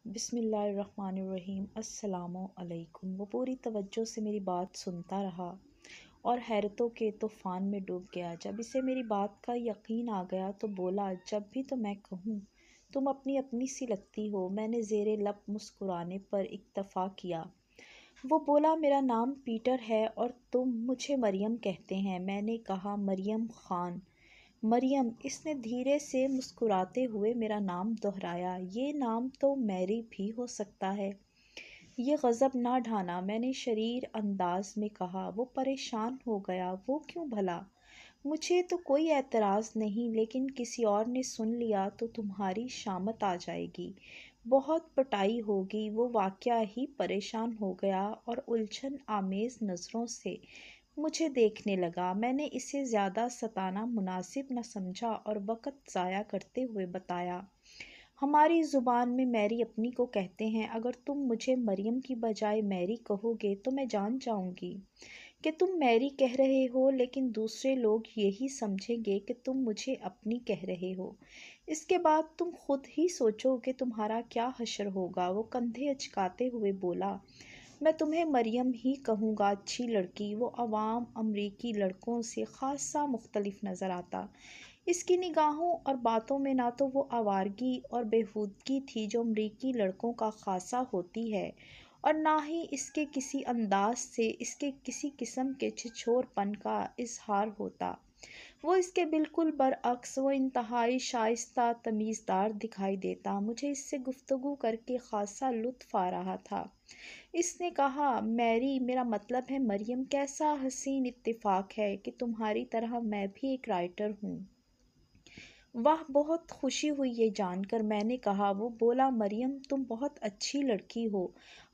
بسم اللہ الرحمن الرحیم۔ السلام علیکم۔ وہ پوری توجہ سے میری بات سنتا رہا اور حیرتوں کے طوفان میں ڈوب گیا۔ جب اسے میری بات کا یقین آ گیا تو بولا، جب بھی تو میں کہوں تم اپنی اپنی سی لگتی ہو۔ میں نے زیر لب مسکرانے پر اکتفا کیا۔ وہ بولا، میرا نام پیٹر ہے اور تم مجھے مریم کہتے ہیں۔ میں نے کہا، مریم خان۔ مریم۔ اس نے دھیرے سے مسکراتے ہوئے میرا نام دہرایا۔ یہ نام تو میری بھی ہو سکتا ہے۔ یہ غضب نہ ڈھانا، میں نے شریر انداز میں کہا۔ وہ پریشان ہو گیا۔ وہ کیوں بھلا؟ مجھے تو کوئی اعتراض نہیں، لیکن کسی اور نے سن لیا تو تمہاری شامت آ جائے گی، بہت پٹائی ہوگی۔ وہ واقعہ ہی پریشان ہو گیا اور الجھن آمیز نظروں سے مجھے دیکھنے لگا۔ میں نے اسے زیادہ ستانا مناسب نہ سمجھا اور وقت ضائع کرتے ہوئے بتایا، ہماری زبان میں میری اپنی کو کہتے ہیں۔ اگر تم مجھے مریم کی بجائے میری کہو گے تو میں جان جاؤں گی کہ تم میری کہہ رہے ہو، لیکن دوسرے لوگ یہی سمجھیں گے کہ تم مجھے اپنی کہہ رہے ہو۔ اس کے بعد تم خود ہی سوچو کہ تمہارا کیا حشر ہوگا۔ وہ کندھے اچکاتے ہوئے بولا، میں تمہیں مریم ہی کہوں گا، اچھی لڑکی۔ وہ عوام امریکی لڑکوں سے خاصا مختلف نظر آتا۔ اس کی نگاہوں اور باتوں میں نہ تو وہ آوارگی اور بیہودگی تھی جو امریکی لڑکوں کا خاصا ہوتی ہے، اور نہ ہی اس کے کسی انداز سے اس کے کسی قسم کے چھچھور پن کا اظہار ہوتا۔ وہ اس کے بالکل برعکس، وہ انتہائی شائستہ تمیزدار دکھائی دیتا۔ مجھے اس سے گفتگو کر کے خاصا لطف آ رہا تھا۔ اس نے کہا، میری، میرا مطلب ہے مریم، کیسا حسین اتفاق ہے کہ تمہاری طرح میں بھی ایک رائٹر ہوں۔ واہ، بہت خوشی ہوئی یہ جان کر۔ میں نے کہا۔ وہ بولا، مریم، تم بہت اچھی لڑکی ہو،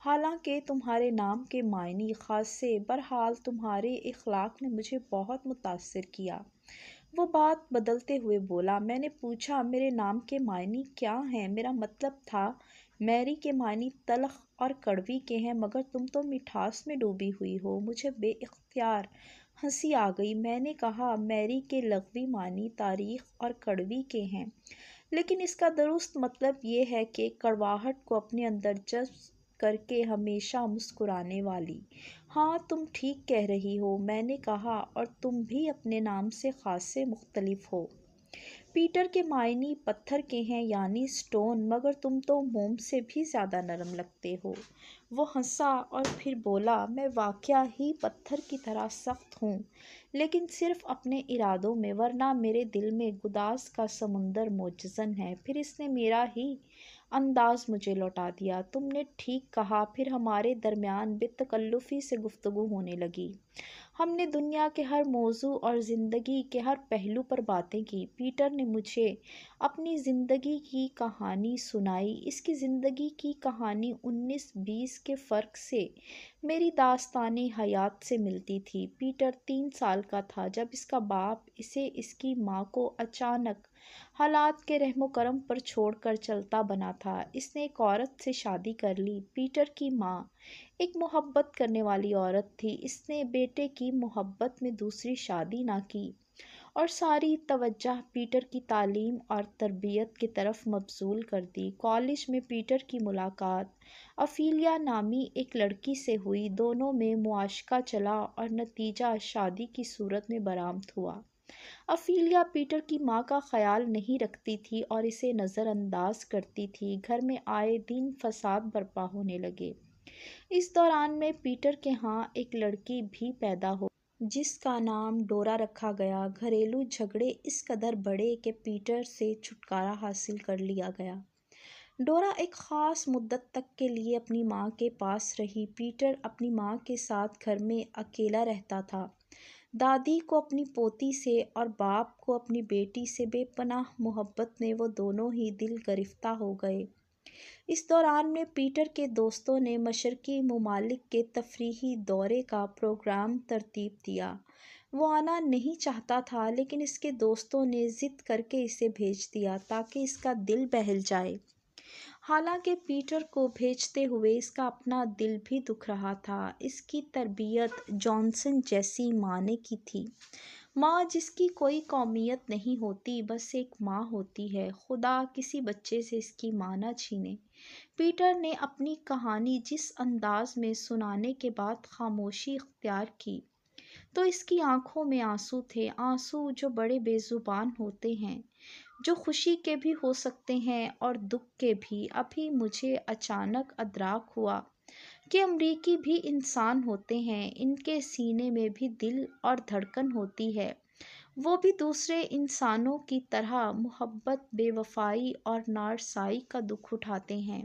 حالانکہ تمہارے نام کے معنی خاصے، بہرحال تمہارے اخلاق نے مجھے بہت متاثر کیا۔ وہ بات بدلتے ہوئے بولا، میں نے پوچھا، میرے نام کے معنی کیا ہیں؟ میرا مطلب تھا، میری کے معنی تلخ اور کڑوی کے ہیں، مگر تم تو مٹھاس میں ڈوبی ہوئی ہو۔ مجھے بے اختیار ہنسی آ گئی۔ میں نے کہا، میری کے لغوی معنی تاریخ اور کڑوی کے ہیں، لیکن اس کا درست مطلب یہ ہے کہ کڑواہٹ کو اپنے اندر جذب کر کے ہمیشہ مسکرانے والی۔ ہاں، تم ٹھیک کہہ رہی ہو، میں نے کہا، اور تم بھی اپنے نام سے خاصے مختلف ہو۔ پیٹر کے معنی پتھر کے ہیں، یعنی سٹون، مگر تم تو موم سے بھی زیادہ نرم لگتے ہو۔ وہ ہنسا اور پھر بولا، میں واقعہ ہی پتھر کی طرح سخت ہوں، لیکن صرف اپنے ارادوں میں، ورنہ میرے دل میں گداز کا سمندر موجزن ہے۔ پھر اس نے میرا ہی انداز مجھے لوٹا دیا۔ تم نے ٹھیک کہا۔ پھر ہمارے درمیان بے تکلفی سے گفتگو ہونے لگی۔ ہم نے دنیا کے ہر موضوع اور زندگی کے ہر پہلو پر باتیں کی۔ پیٹر نے مجھے اپنی زندگی کی کہانی سنائی۔ اس کی زندگی کی کہانی 19-20 کے فرق سے میری داستان حیات سے ملتی تھی۔ پیٹر 3 سال کا تھا جب اس کا باپ اسے اس کی ماں کو اچانک حالات کے رحم و کرم پر چھوڑ کر چلتا بنا تھا۔ اس نے ایک عورت سے شادی کر لی۔ پیٹر کی ماں ایک محبت کرنے والی عورت تھی۔ اس نے بیٹے کی محبت میں دوسری شادی نہ کی اور ساری توجہ پیٹر کی تعلیم اور تربیت کی طرف مبذول کر دی۔ کالج میں پیٹر کی ملاقات افیلیا نامی ایک لڑکی سے ہوئی۔ دونوں میں معاشقہ چلا اور نتیجہ شادی کی صورت میں برآمد ہوا۔ افیلیا پیٹر کی ماں کا خیال نہیں رکھتی تھی اور اسے نظر انداز کرتی تھی۔ گھر میں آئے دن فساد برپا ہونے لگے۔ اس دوران میں پیٹر کے ہاں ایک لڑکی بھی پیدا ہو جس کا نام ڈورا رکھا گیا۔ گھریلو جھگڑے اس قدر بڑھے کہ پیٹر سے چھٹکارا حاصل کر لیا گیا۔ ڈورا ایک خاص مدت تک کے لیے اپنی ماں کے پاس رہی۔ پیٹر اپنی ماں کے ساتھ گھر میں اکیلا رہتا تھا۔ دادی کو اپنی پوتی سے اور باپ کو اپنی بیٹی سے بے پناہ محبت میں وہ دونوں ہی دل گرفتہ ہو گئے۔ اس دوران میں پیٹر کے دوستوں نے مشرقی ممالک کے تفریحی دورے کا پروگرام ترتیب دیا۔ وہ آنا نہیں چاہتا تھا، لیکن اس کے دوستوں نے ضد کر کے اسے بھیج دیا تاکہ اس کا دل بہل جائے۔ حالانکہ پیٹر کو بھیجتے ہوئے اس کا اپنا دل بھی دکھ رہا تھا۔ اس کی تربیت جانسن جیسی معنی کی تھی۔ ماں جس کی کوئی قومیت نہیں ہوتی، بس ایک ماں ہوتی ہے، خدا کسی بچے سے اس کی ماں نہ چھینے۔ پیٹر نے اپنی کہانی جس انداز میں سنانے کے بعد خاموشی اختیار کی تو اس کی آنکھوں میں آنسو تھے، آنسو جو بڑے بے زبان ہوتے ہیں، جو خوشی کے بھی ہو سکتے ہیں اور دکھ کے بھی۔ ابھی مجھے اچانک ادراک ہوا کہ امریکی بھی انسان ہوتے ہیں، ان کے سینے میں بھی دل اور دھڑکن ہوتی ہے، وہ بھی دوسرے انسانوں کی طرح محبت، بے وفائی اور نارسائی کا دکھ اٹھاتے ہیں۔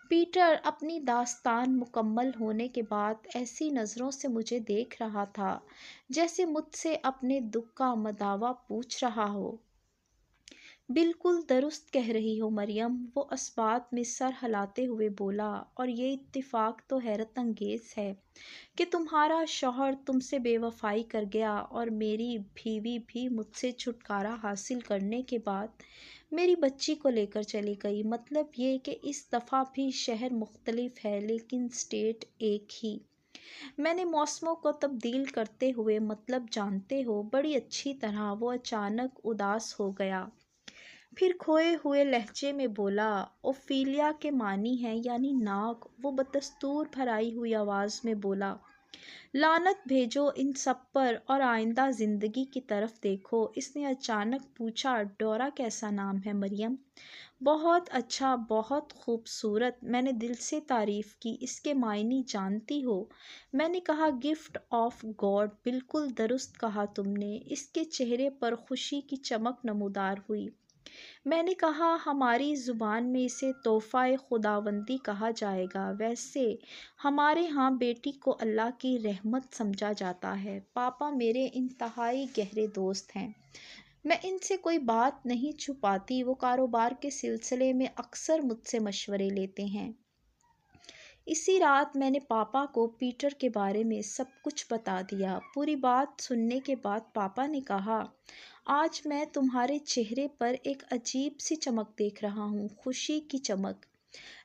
پیٹر اپنی داستان مکمل ہونے کے بعد ایسی نظروں سے مجھے دیکھ رہا تھا جیسے مجھ سے اپنے دکھ کا مداوع پوچھ رہا ہو۔ بالکل درست کہہ رہی ہو مریم، وہ اسبات میں سر ہلاتے ہوئے بولا، اور یہ اتفاق تو حیرت انگیز ہے کہ تمہارا شوہر تم سے بے وفائی کر گیا اور میری بیوی بھی مجھ سے چھٹکارا حاصل کرنے کے بعد میری بچی کو لے کر چلی گئی۔ مطلب یہ کہ اس دفعہ بھی شہر مختلف ہے لیکن اسٹیٹ ایک ہی۔ میں نے موسموں کو تبدیل کرتے ہوئے مطلب جانتے ہو بڑی اچھی طرح۔ وہ اچانک اداس ہو گیا، پھر کھوئے ہوئے لہجے میں بولا، اوفیلیا کے معنی ہے یعنی ناک۔ وہ بدستور بھرائی ہوئی آواز میں بولا، لعنت بھیجو ان سب پر اور آئندہ زندگی کی طرف دیکھو۔ اس نے اچانک پوچھا، ڈورا کیسا نام ہے مریم؟ بہت اچھا، بہت خوبصورت۔ میں نے دل سے تعریف کی۔ اس کے معنی جانتی ہو؟ میں نے کہا، گفٹ آف گاڈ۔ بالکل درست کہا تم نے۔ اس کے چہرے پر خوشی کی چمک نمودار ہوئی۔ میں نے کہا، ہماری زبان میں اسے تحفہ خداوندی کہا جائے گا، ویسے ہمارے ہاں بیٹی کو اللہ کی رحمت سمجھا جاتا ہے۔ پاپا میرے انتہائی گہرے دوست ہیں، میں ان سے کوئی بات نہیں چھپاتی۔ وہ کاروبار کے سلسلے میں اکثر مجھ سے مشورے لیتے ہیں۔ اسی رات میں نے پاپا کو پیٹر کے بارے میں سب کچھ بتا دیا۔ پوری بات سننے کے بعد پاپا نے کہا، آج میں تمہارے چہرے پر ایک عجیب سی چمک دیکھ رہا ہوں، خوشی کی چمک۔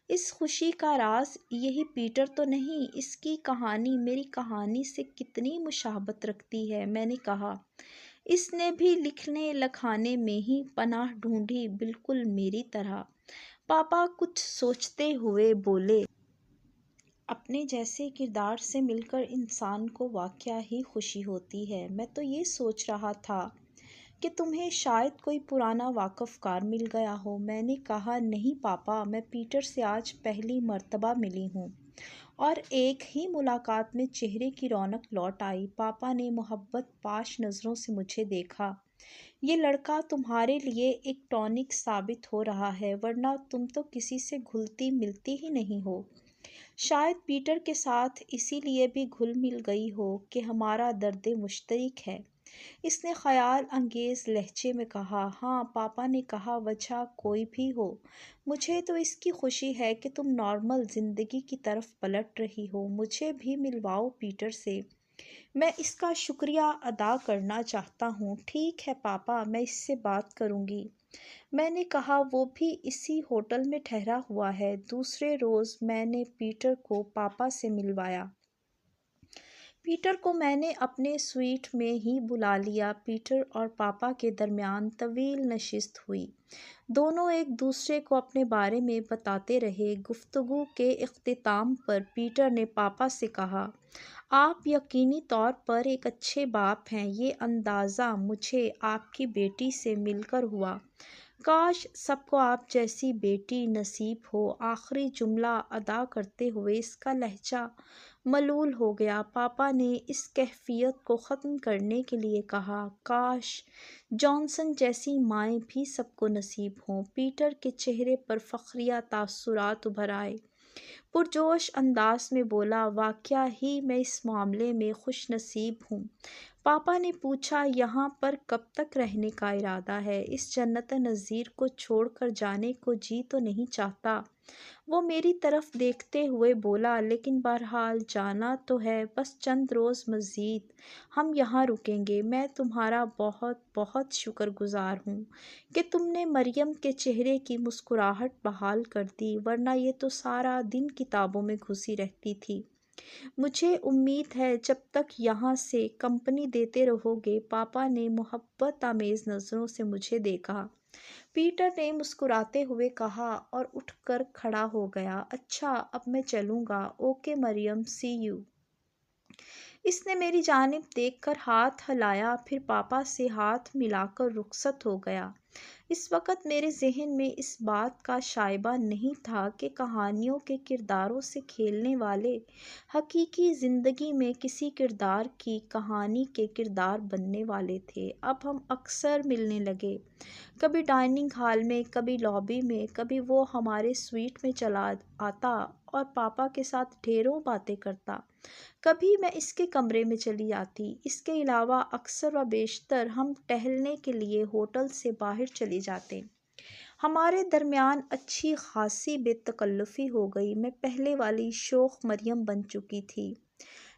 اس خوشی کا راز یہی پیٹر تو نہیں؟ اس کی کہانی میری کہانی سے کتنی مشابہت رکھتی ہے۔ میں نے کہا، اس نے بھی لکھنے لکھانے میں ہی پناہ ڈھونڈی، بالکل میری طرح۔ پاپا کچھ سوچتے ہوئے بولے، اپنے جیسے کردار سے مل کر انسان کو واقعہ ہی خوشی ہوتی ہے۔ میں تو یہ سوچ رہا تھا کہ تمہیں شاید کوئی پرانا واقف کار مل گیا ہو۔ میں نے کہا، نہیں پاپا، میں پیٹر سے آج پہلی مرتبہ ملی ہوں، اور ایک ہی ملاقات میں چہرے کی رونق لوٹ آئی۔ پاپا نے محبت پاش نظروں سے مجھے دیکھا۔ یہ لڑکا تمہارے لیے ایک ٹونک ثابت ہو رہا ہے، ورنہ تم تو کسی سے گھلتی ملتی ہی نہیں ہو۔ شاید پیٹر کے ساتھ اسی لیے بھی گھل مل گئی ہو کہ ہمارا درد مشترک ہے۔ اس نے خیال انگیز لہجے میں کہا۔ ہاں، پاپا نے کہا، وجہ کوئی بھی ہو، مجھے تو اس کی خوشی ہے کہ تم نارمل زندگی کی طرف پلٹ رہی ہو۔ مجھے بھی ملواؤ پیٹر سے، میں اس کا شکریہ ادا کرنا چاہتا ہوں۔ ٹھیک ہے پاپا، میں اس سے بات کروں گی۔ میں نے کہا، وہ بھی اسی ہوٹل میں ٹھہرا ہوا ہے۔ دوسرے روز میں نے پیٹر کو پاپا سے ملوایا۔ پیٹر کو میں نے اپنے سویٹ میں ہی بلا لیا۔ پیٹر اور پاپا کے درمیان طویل نشست ہوئی۔ دونوں ایک دوسرے کو اپنے بارے میں بتاتے رہے۔ گفتگو کے اختتام پر پیٹر نے پاپا سے کہا، آپ یقینی طور پر ایک اچھے باپ ہیں، یہ اندازہ مجھے آپ کی بیٹی سے مل کر ہوا۔ کاش سب کو آپ جیسی بیٹی نصیب ہو۔ آخری جملہ ادا کرتے ہوئے اس کا لہجہ ملول ہو گیا۔ پاپا نے اس کیفیت کو ختم کرنے کے لیے کہا، کاش جانسن جیسی مائیں بھی سب کو نصیب ہوں۔ پیٹر کے چہرے پر فخریہ تاثرات ابھر آئے۔ پرجوش انداز میں بولا، واقعہ ہی میں اس معاملے میں خوش نصیب ہوں۔ پاپا نے پوچھا، یہاں پر کب تک رہنے کا ارادہ ہے؟ اس جنت نظیر کو چھوڑ کر جانے کو جی تو نہیں چاہتا؟ وہ میری طرف دیکھتے ہوئے بولا، لیکن بہرحال جانا تو ہے، بس چند روز مزید ہم یہاں رکیں گے۔ میں تمہارا بہت بہت شکر گزار ہوں کہ تم نے مریم کے چہرے کی مسکراہٹ بحال کر دی، ورنہ یہ تو سارا دن کتابوں میں گھسی رہتی تھی۔ مجھے امید ہے جب تک یہاں سے کمپنی دیتے رہو گے۔ پاپا نے محبت آمیز نظروں سے مجھے دیکھا۔ پیٹر نے مسکراتے ہوئے کہا اور اٹھ کر کھڑا ہو گیا۔ اچھا اب میں چلوں گا۔ Okay Maryam, C you. اس نے میری جانب دیکھ کر ہاتھ ہلایا، پھر پاپا سے ہاتھ ملا کر رخصت ہو گیا۔ اس وقت میرے ذہن میں اس بات کا شائبہ نہیں تھا کہ کہانیوں کے کرداروں سے کھیلنے والے حقیقی زندگی میں کسی کردار کی کہانی کے کردار بننے والے تھے۔ اب ہم اکثر ملنے لگے، کبھی ڈائننگ ہال میں، کبھی لابی میں، کبھی وہ ہمارے سویٹ میں چلا آتا اور پاپا کے ساتھ ڈھیروں باتیں کرتا، کبھی میں اس کے کمرے میں چلی جاتی۔ اس کے علاوہ اکثر و بیشتر ہم ٹہلنے کے لیے ہوٹل سے باہر چلے جاتے۔ ہمارے درمیان اچھی خاصی بے تکلفی ہو گئی۔ میں پہلے والی شوخ مریم بن چکی تھی۔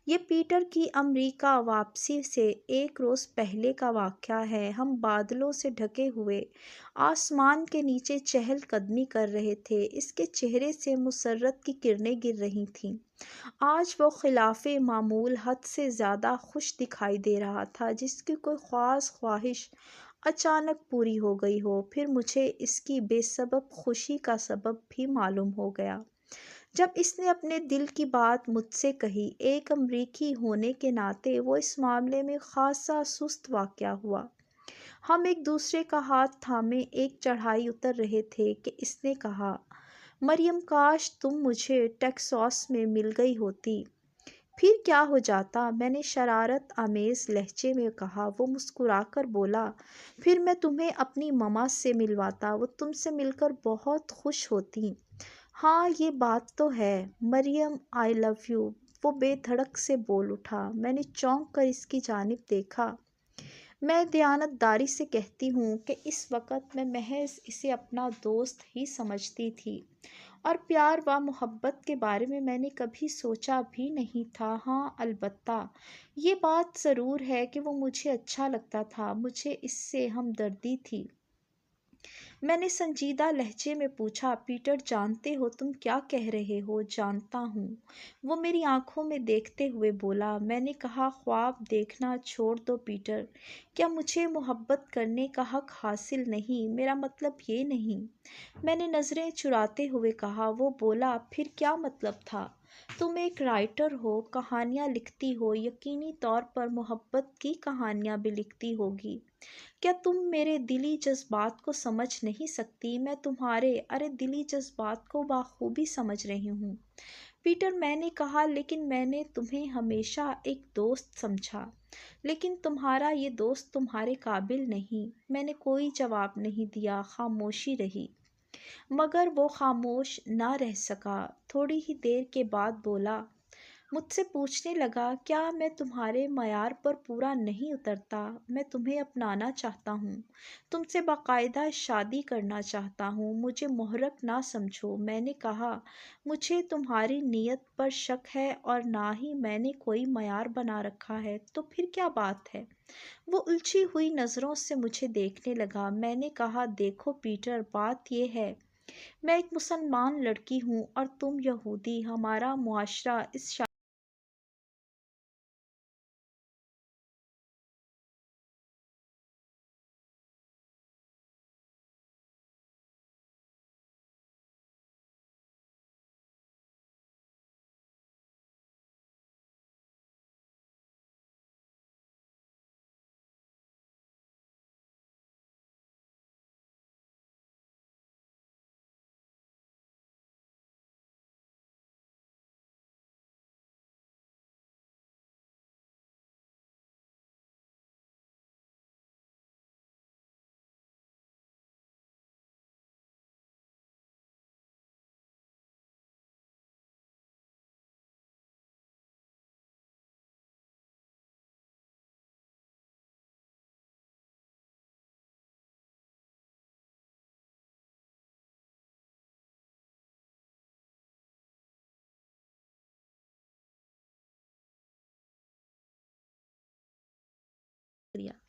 یہ پیٹر کی امریکہ واپسی سے ایک روز پہلے کا واقعہ ہے۔ ہم بادلوں سے ڈھکے ہوئے آسمان کے نیچے چہل قدمی کر رہے تھے۔ اس کے چہرے سے مسرت کی کرنیں گر رہی تھیں۔ آج وہ خلاف معمول حد سے زیادہ خوش دکھائی دے رہا تھا، جس کی کوئی خاص خواہش اچانک پوری ہو گئی ہو۔ پھر مجھے اس کی بے سبب خوشی کا سبب بھی معلوم ہو گیا۔ جب اس نے اپنے دل کی بات مجھ سے کہی، ایک امریکی ہونے کے ناطے وہ اس معاملے میں خاصا سست واقع ہوا۔ ہم ایک دوسرے کا ہاتھ تھامے ایک چڑھائی اتر رہے تھے کہ اس نے کہا، مریم کاش تم مجھے ٹیکساس میں مل گئی ہوتی۔ پھر کیا ہو جاتا؟ میں نے شرارت آمیز لہجے میں کہا۔ وہ مسکرا کر بولا، پھر میں تمہیں اپنی مما سے ملواتا، وہ تم سے مل کر بہت خوش ہوتی۔ ہاں یہ بات تو ہے۔ مریم آئی لو یو، وہ بے دھڑک سے بول اٹھا۔ میں نے چونک کر اس کی جانب دیکھا۔ میں دیانت داری سے کہتی ہوں کہ اس وقت میں محض اسے اپنا دوست ہی سمجھتی تھی، اور پیار و محبت کے بارے میں نے کبھی سوچا بھی نہیں تھا۔ ہاں البتہ یہ بات ضرور ہے کہ وہ مجھے اچھا لگتا تھا، مجھے اس سے ہمدردی تھی۔ میں نے سنجیدہ لہجے میں پوچھا، پیٹر جانتے ہو تم کیا کہہ رہے ہو؟ جانتا ہوں، وہ میری آنکھوں میں دیکھتے ہوئے بولا۔ میں نے کہا، خواب دیکھنا چھوڑ دو پیٹر، کیا مجھے محبت کرنے کا حق حاصل نہیں؟ میرا مطلب یہ نہیں۔ میں نے نظریں چراتے ہوئے کہا۔ وہ بولا، پھر کیا مطلب تھا؟ تم ایک رائٹر ہو، کہانیاں لکھتی ہو، یقینی طور پر محبت کی کہانیاں بھی لکھتی ہوگی۔ کیا تم میرے دلی جذبات کو سمجھ نہیں سکتی؟ میں تمہارے دلی جذبات کو بخوبی سمجھ رہی ہوں پیٹر، میں نے کہا، لیکن میں نے تمہیں ہمیشہ ایک دوست سمجھا، لیکن تمہارا یہ دوست تمہارے قابل نہیں۔ میں نے کوئی جواب نہیں دیا، خاموشی رہی، مگر وہ خاموش نہ رہ سکا۔ تھوڑی ہی دیر کے بعد بولا، مجھ سے پوچھنے لگا، کیا میں تمہارے معیار پر پورا نہیں اترتا؟ میں تمہیں اپنانا چاہتا ہوں، تم سے باقاعدہ شادی کرنا چاہتا ہوں، مجھے محرک نہ سمجھو۔ میں نے کہا، مجھے تمہاری نیت پر شک ہے اور نہ ہی میں نے کوئی معیار بنا رکھا ہے، تو پھر کیا بات ہے؟ وہ الجھی ہوئی نظروں سے مجھے دیکھنے لگا۔ میں نے کہا، دیکھو پیٹر، بات یہ ہے، میں ایک مسلمان لڑکی ہوں اور تم یہودی، ہمارا معاشرہ اس شکریہ۔